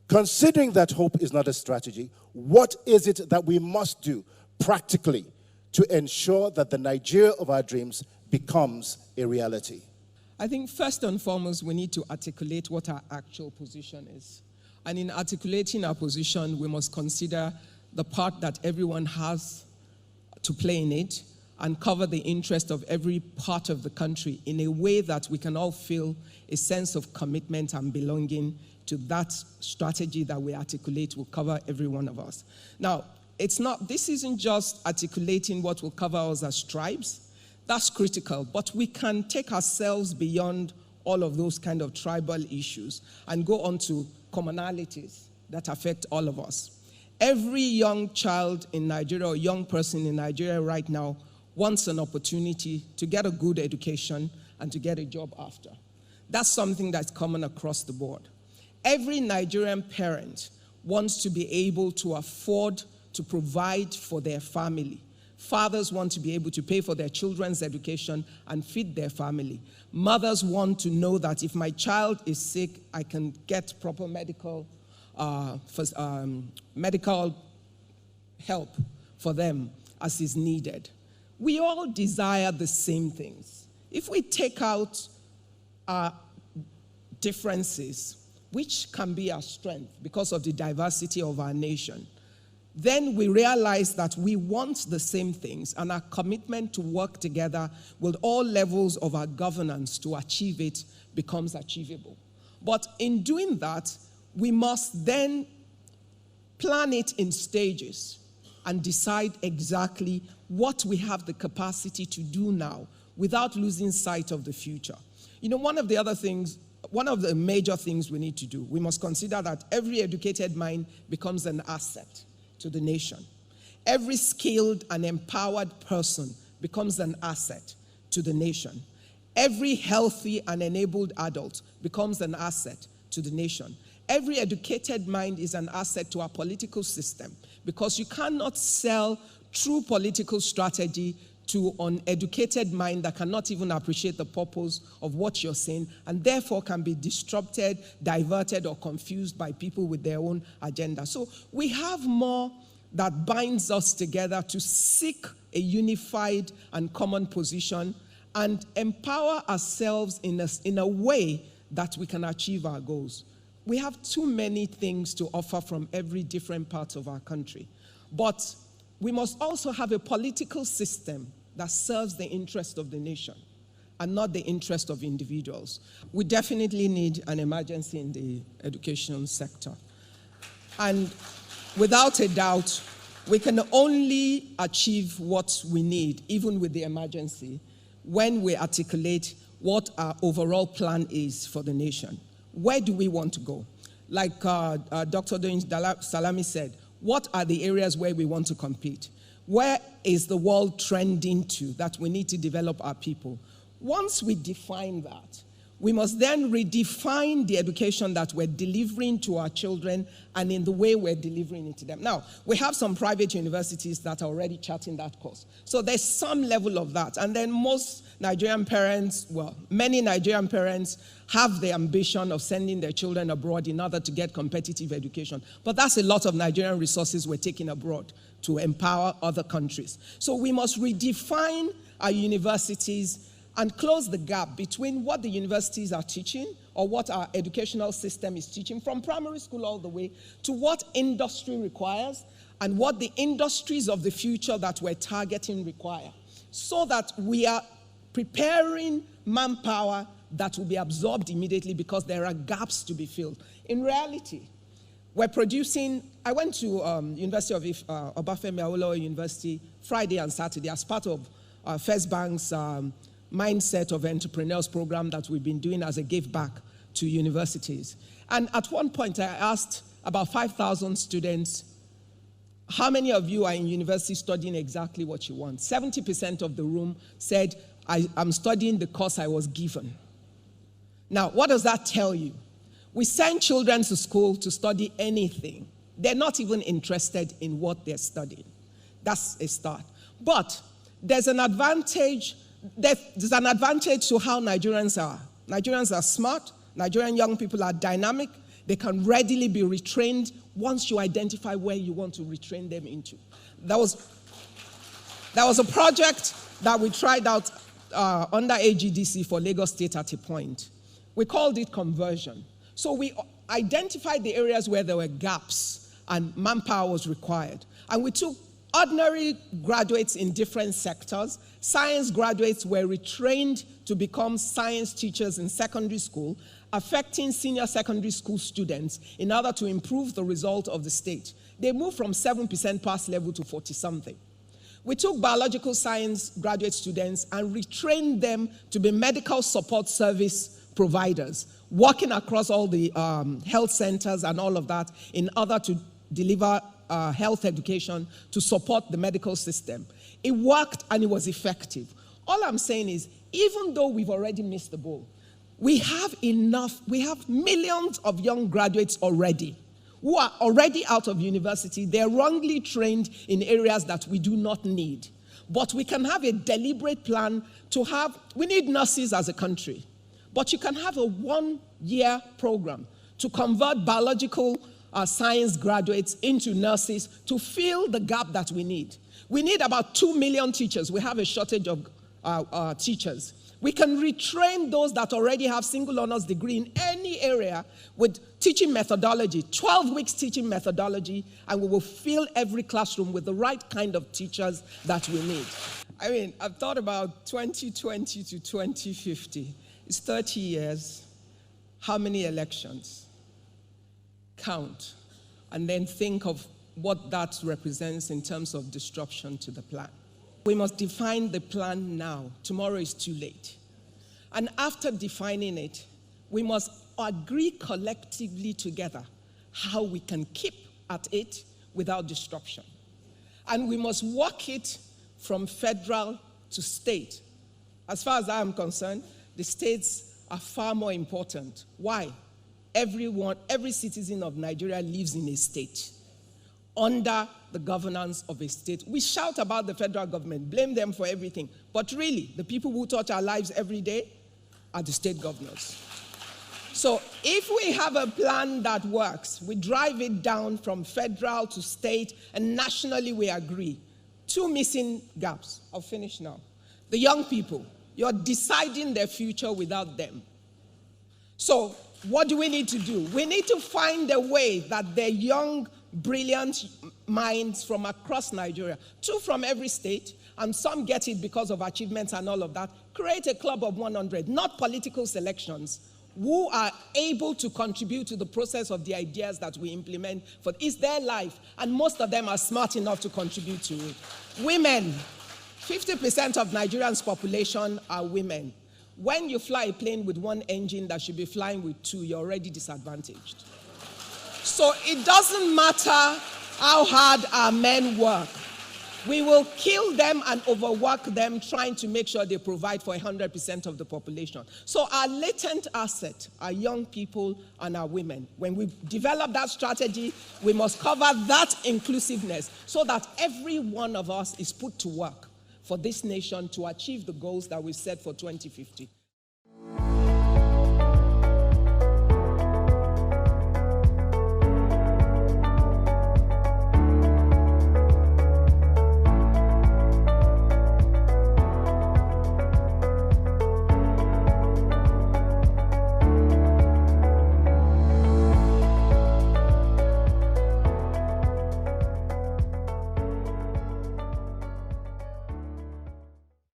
Considering that hope is not a strategy, what is it that we must do practically to ensure that the Nigeria of our dreams becomes a reality? I think first and foremost, we need to articulate what our actual position is. And in articulating our position, we must consider the part that everyone has to play in it and cover the interest of every part of the country in a way that we can all feel a sense of commitment and belonging to that strategy that we articulate will cover every one of us. Now, this isn't just articulating what will cover us as tribes. That's critical, but we can take ourselves beyond all of those kind of tribal issues and go on to commonalities that affect all of us. Every young child in Nigeria or young person in Nigeria right now wants an opportunity to get a good education and to get a job after. That's something that's common across the board. Every Nigerian parent wants to be able to afford to provide for their family. Fathers want to be able to pay for their children's education and feed their family. Mothers want to know that if my child is sick, I can get proper medical help for them as is needed. We all desire the same things. If we take out our differences, which can be our strength because of the diversity of our nation, then we realize that we want the same things, and our commitment to work together with all levels of our governance to achieve it becomes achievable. But in doing that, we must then plan it in stages and decide exactly what we have the capacity to do now without losing sight of the future. You know, one of the major things we need to do, we must consider that every educated mind becomes an asset to the nation. Every skilled and empowered person becomes an asset to the nation. Every healthy and enabled adult becomes an asset to the nation. Every educated mind is an asset to our political system, because you cannot sell true political strategy to an educated mind that cannot even appreciate the purpose of what you're saying, and therefore can be disrupted, diverted, or confused by people with their own agenda. So we have more that binds us together to seek a unified and common position and empower ourselves in a way that we can achieve our goals. We have too many things to offer from every different part of our country, but we must also have a political system that serves the interest of the nation and not the interest of individuals. We definitely need an emergency in the education sector. And without a doubt, we can only achieve what we need, even with the emergency, when we articulate what our overall plan is for the nation. Where do we want to go? Like Dr. Doyin Salami said, what are the areas where we want to compete? Where is the world trending to that we need to develop our people? Once we define that, we must then redefine the education that we're delivering to our children and in the way we're delivering it to them. Now, we have some private universities that are already charting that course. So there's some level of that. And then most Nigerian parents, many Nigerian parents have the ambition of sending their children abroad in order to get competitive education. But that's a lot of Nigerian resources we're taking abroad to empower other countries. So we must redefine our universities and close the gap between what the universities are teaching or what our educational system is teaching from primary school all the way to what industry requires and what the industries of the future that we're targeting require, so that we are preparing manpower that will be absorbed immediately because there are gaps to be filled. In reality, we're producing, I went to University of Obafemi Awolowo University Friday and Saturday as part of First Bank's Mindset of Entrepreneurs program that we've been doing as a give back to universities. And at one point I asked about 5,000 students, how many of you are in university studying exactly what you want? 70% of the room said, I'm studying the course I was given. Now, what does that tell you? We send children to school to study anything. They're not even interested in what they're studying. That's a start. But there's an advantage there's an advantage to how Nigerians are. Nigerians are smart. Nigerian young people are dynamic. They can readily be retrained once you identify where you want to retrain them into. There was a project that we tried out under AGDC for Lagos State at a point. We called it conversion. So we identified the areas where there were gaps and manpower was required. And we took ordinary graduates in different sectors. Science graduates were retrained to become science teachers in secondary school, affecting senior secondary school students in order to improve the result of the state. They moved from 7% pass level to 40-something. We took biological science graduate students and retrained them to be medical support service providers, working across all the health centers and all of that in order to deliver health education to support the medical system. It worked and it was effective. All I'm saying is, even though we've already missed the boat, we have millions of young graduates already who are already out of university. They're wrongly trained in areas that we do not need. But we can have a deliberate plan to have, we need nurses as a country, but you can have a 1-year program to convert biological science graduates into nurses to fill the gap that we need. We need about 2 million teachers. We have a shortage of teachers. We can retrain those that already have single honors degree in any area with teaching methodology, 12 weeks teaching methodology, and we will fill every classroom with the right kind of teachers that we need. I mean, I've thought about 2020 to 2050. It's 30 years. How many elections? Count. And then think of what that represents in terms of disruption to the plan. We must define the plan now. Tomorrow is too late. And after defining it, we must agree collectively together how we can keep at it without disruption. And we must work it from federal to state. As far as I am concerned, the states are far more important. Why? Every citizen of Nigeria lives in a state, under the governance of a state. We shout about the federal government, blame them for everything. But really, the people who touch our lives every day are the state governors. So if we have a plan that works, we drive it down from federal to state, and nationally we agree. 2 missing gaps. I'll finish now. The young people, you're deciding their future without them. So what do we need to do? We need to find a way that the young, brilliant minds from across Nigeria, 2 from every state, and some get it because of achievements and all of that, create a club of 100, not political selections, who are able to contribute to the process of the ideas that we implement. For it's their life, and most of them are smart enough to contribute to it. Women, 50% of Nigerians' population are women. When you fly a plane with 1 engine that should be flying with 2, you're already disadvantaged. So it doesn't matter how hard our men work. We will kill them and overwork them trying to make sure they provide for 100% of the population. So our latent asset are young people and our women. When we develop that strategy, we must cover that inclusiveness so that every one of us is put to work for this nation to achieve the goals that we set for 2050.